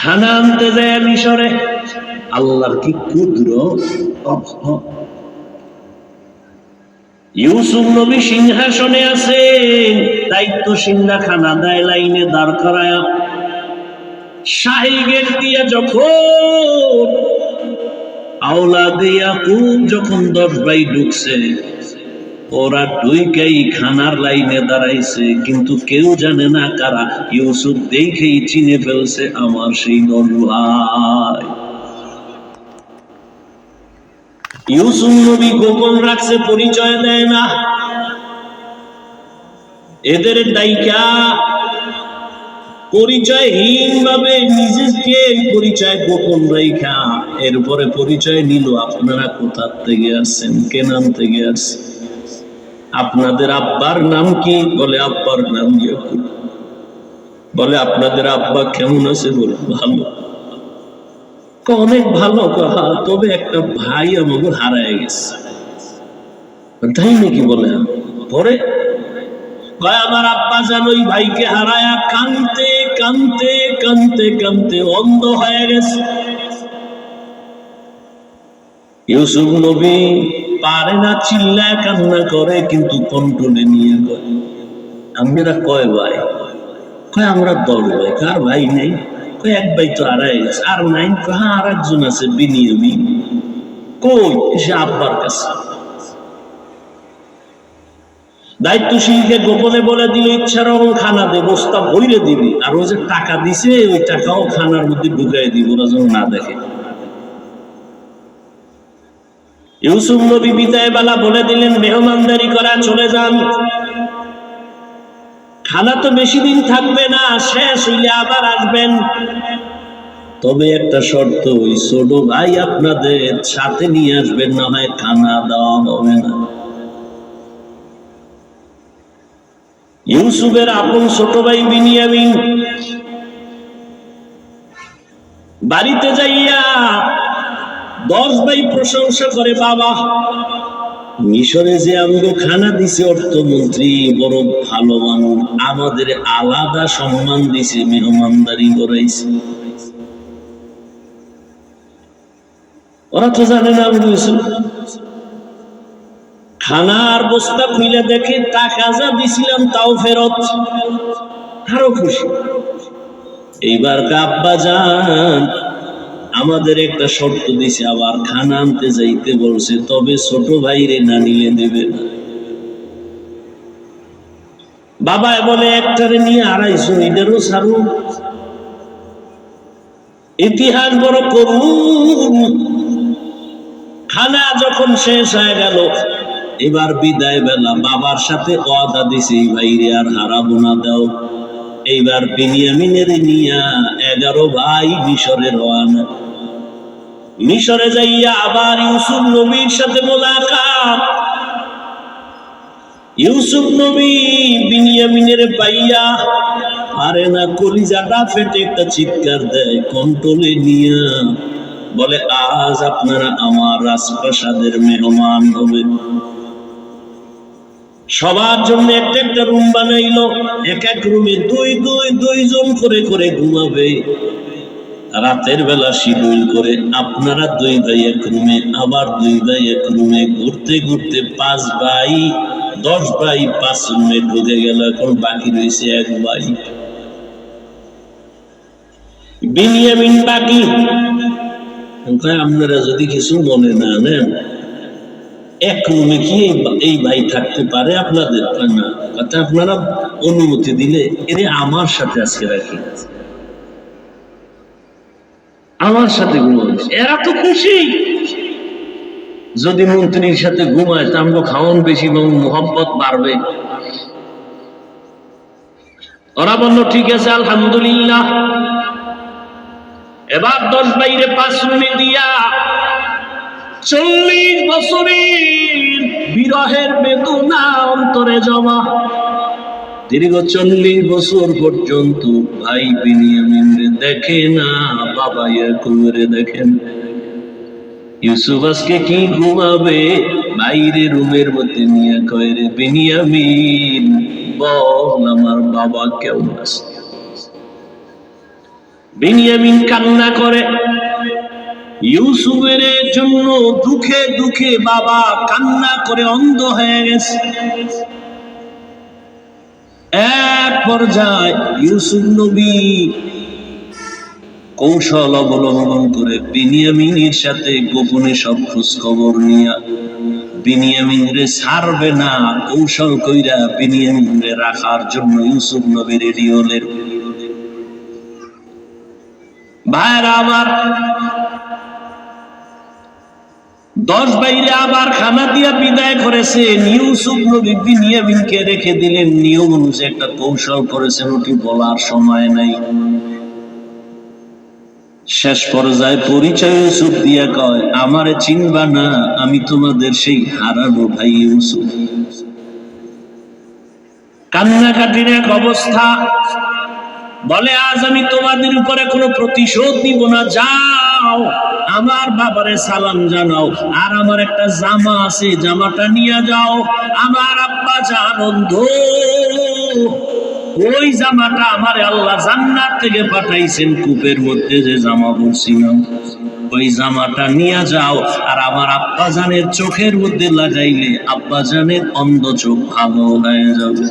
খানা আনতে যায় মিশরে। আল্লাহর কি কুদরত! ইউসুফ নবী সিংহাসনে আছেন, দায়িত্বশীলরা খানা দেয় লাইনে দাঁড় করায়। শাহী গেট দিয়ে যখন আওলাদে ইয়াকুব যখন 10 ভাই ঢুকছে, ওরা দুইকেই খানার লাইনে দাঁড়াইছে, কিন্তু কেউ জানে না কারা। ইউসুফ দেখেই চিনে ফেলছে আমার সেই 10 ভাই। ইউসুফ নবী গোপন রাখছে, পরিচয় দেয় না। এদের দায়িকা পরিচয়হীন ভাবে নিজেকে পরিচয় গোপন রেখা এরপরে পরিচয় নিল। আপনারা কোথা থেকে আসছেন? কেনান থেকে আসছেন। আপনাদের আব্বার নাম কি? বলে আব্বার নাম ইয়াকুব। বলে আপনাদের আব্বা কেমন আছে? বলে ভালো। অনেক ভালো কথা, তবে একটা ভাই আমাকে হারায় গেছে। তাই নাকি? বলে পরে আমার আব্বা যেন ওই ভাইকে হারায়া কানতে কানতে কানতে কানতে অন্ধ হয়ে গেছে। ইউসুফ নবী পারে না, চিল্লায় কান্না করে, কিন্তু কন্ট্রোলে নিয়ে করে। আমরা কয় ভাই? কয় আমরা 10 ভাই। কার ভাই নেই? কয় এক ভাই তো হারায় গেছে। আর নাই? হ্যাঁ, আর একজন আছে, বিনিয়ামিন। কই? সে আব্বার কাছে। দায়িত্বশীলকে গোপনে বলে দিল, ইচ্ছার খানা দে, বস্তা ভইরে দিবি, আর ও যে টাকা দিছে ওই টাকাও খানার মধ্যে ঢুকাই দিব, ওরা যেন না দেখে। ইউসুফ নবী বিদায় বেলা বলে দিলেন, মেহমানদারি করা চলে যান। খানা তো বেশি দিন থাকবে না, শেষ হইলে আবার আসবেন। তবে একটা শর্ত, ওই ছোট ভাই আপনাদের সাথে নিয়ে আসবেন, না হয় খানা দেওয়া হবে না। ইউসুফের আপন ছোট ভাই বিনিয়ামিন বাড়িতে যাইয়া 10 ভাই প্রশংসা করে, বাবা মিশরে যে আমাকে খানা দিছে অর্থমন্ত্রী, বড় ভালো মানুষ, আমাদের আলাদা সম্মান দিছে, মেহমানদারি করাইছে। ওরা তো জানে না আমি খানার বস্তা খুলে দেখে টাকা যা দিছিলাম তাও ফেরত, আরো খুশি। এইবার আব্বা যান আমাদের একটা শর্ত দিছে, আবার খানা আনতে যাইতে বলছে, তবে ছোট ভাইরে না নিয়ে দেবে না। বাবা বলে একটারে নিয়ে 250, এটারও ছাড়ুন। ইতিহাস বড় করুন। খানা যখন শেষ হয়ে গেল, এবার বিদায় বেলা বাবার সাথে ওয়াদা দিছে, ভাইরে আর হারাবো না, দাও। এইবার বিনিয়ামিনের নিয়া 11 ভাই মিশরে রওনা। মিশরে যাইয়া আবার ইউসুফ নবীর সাথে মোলাকাত। ইউসুফ নবী বিনিয়ামিনের পাইয়া আরে না, কলিজাটা ফেটে একটা চিৎকার দেয়, কন্ট্রোলে নিয়া বলে, আজ আপনারা আমার রাজপ্রাসাদের মেহমান হবেন। সবার জন্য একটা একটা রুম বানাইলো, এক এক রুমে 2 জন করে করে ঘুমাবে। রাতের বেলা শিডিউল করে, আপনারা 2 ভাই এক রুমে, আবার 2 ভাই এক রুমে, ঘুরতে ঘুরতে 5 ভাই 10 ভাই 5 রুমে ঢুকে গেল। এখন বাকি রয়েছে 1 ভাই বিনিয়ামিন বাকি। আপনারা যদি কিছু মনে না নেন, এক রুমে কি এই ভাই থাকতে পারে আপনাদের? না, কথা আপনারা অনুমতি দিলে এরে আমার সাথে আজকে রাখি, আমার সাথে ঘুমাবে। এরা তো খুশি। যদি মন্ত্রীর সাথে ঘুমায় তা আমাকে খাওয়ান বেশি এবং মোহাম্মত বাড়বে। ওরা বলল ঠিক আছে, আলহামদুলিল্লাহ। এবার 10 ভাইরে 5 রুমে দিয়া 40 বছরের বিরহের বেদনা অন্তরে জমা। দীর্ঘ 40 বছর পর্যন্ত ভাই বিনিয়ামিন দেখে না, বাবা ইয়াকুবের দেখেন। ইউসুফ আজকে কি ঘুমাবে? বাইরে রুমের মধ্যে নিয়ে কয়, রে বিনিয়ামিন বল আমার বাবা কেমন আছে? বিনিয়ামিন কান্না করে, ইউসুফের জন্য দুঃখে দুঃখে বাবা কান্না করে অন্ধ হয়ে গেছে। এক পর্যায়ে ইউসুফ নবী কৌশল অবলম্বন করে বিনিয়ামিনের সাথে গোপনে সব খোঁজ খবর নিয়া বিনিয়ামিন রে ছাড়বে না, কৌশল কইরা বিনিয়ামিন রে রাখার জন্য ইউসুফ নবী রেডি হলেন। ভাইরা আমার, 10 বাইরে আবার খানা দিয়া বিদায় করেছেন। ইউসুফ নবী বিনিয়ামিনকে রেখে দিলেন। নিয়ম অনুযায়ী একটা কৌশল করেছেন, ওটি বলার সময় নাই। শেষ পর্যায়ে পরিচয় ইউসুফ দিয়া কয়, আমারে চিনবা না, আমি তোমাদের সেই হারানো ভাই ইউসুফ। কান্নাকাটির এক অবস্থা, বলে আজ আমি তোমাদের উপরে কোনো প্রতিশোধ নিব না, যাও আমার বাবারে সালাম জানাও, আর আমার একটা জামা আছে, জামাটা নিয়ে যাও। আমার আব্বা জান অন্ধ, ওই জামাটা আমার আল্লাহ জান্নাত থেকে পাঠাইছেন, কূপের মধ্যে যে জামা পরছিলাম ওই জামাটা নিয়ে যাও, আর আমার আব্বা জানের চোখের মধ্যে লাগাইলে আব্বা জানের অন্ধ চোখ ভালো হয়ে যাবে।